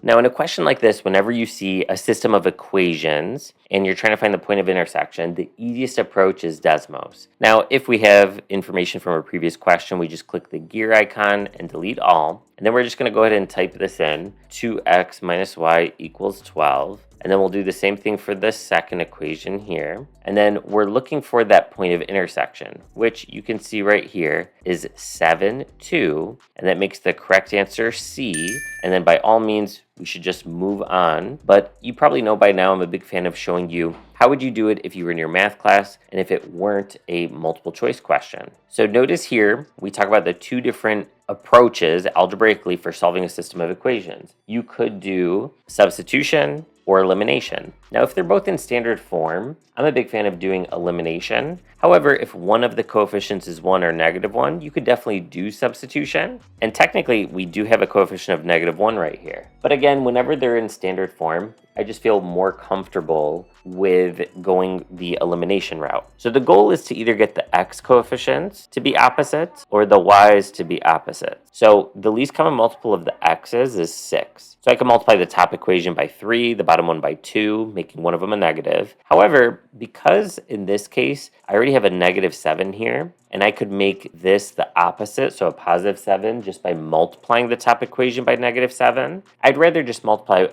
Now, in a question like this, whenever you see a system of equations and you're trying to find the point of intersection, the easiest approach is Desmos. Now, if we have information from a previous question, we just click the gear icon and delete all. And then we're just going to go ahead and type this in, 2x minus y equals 12. And then we'll do the same thing for the second equation here. And then we're looking for that point of intersection, which you can see right here is 7, 2. And that makes the correct answer C. And then by all means, we should just move on. But you probably know by now I'm a big fan of showing you how would you do it if you were in your math class and if it weren't a multiple choice question. So notice here, we talk about the two different approaches algebraically for solving a system of equations. You could do substitution or elimination. Now, if they're both in standard form, I'm a big fan of doing elimination. However, if one of the coefficients is 1 or -1, you could definitely do substitution. And technically, we do have a coefficient of -1 right here. But again, whenever they're in standard form, I just feel more comfortable with going the elimination route. So the goal is to either get the x coefficients to be opposite or the y's to be opposite. So the least common multiple of the x's is 6. So I can multiply the top equation by 3, the bottom one by 2, making one of them a negative. However, because in this case, I already have a -7 here, and I could make this the opposite, so a +7, just by multiplying the top equation by -7. I'd rather just multiply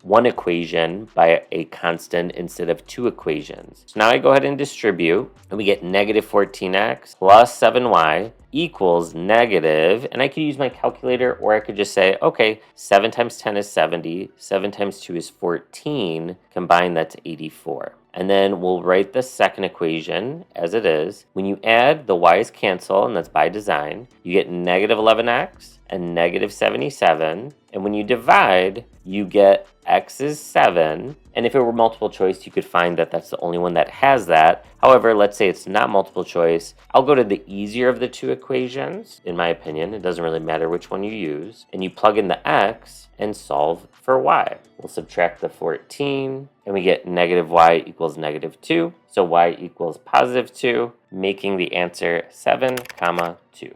one equation by a constant instead of two equations. So now I go ahead and distribute, and we get -14x plus 7y equals negative, and I could use my calculator, or I could just say, okay, 7 times 10 is 70, 7 times 2 is 14, combine that's 84. And then we'll write the second equation as it is. When you add, the y's cancel, and that's by design. You get -11x and -77. And when you divide, you get x is 7. And if it were multiple choice, you could find that that's the only one that has that. However, let's say it's not multiple choice. I'll go to the easier of the two equations, in my opinion. It doesn't really matter which one you use. And you plug in the x and solve for y. We'll subtract the 14, and we get -y equals -2. So y equals +2, making the answer 7, 2.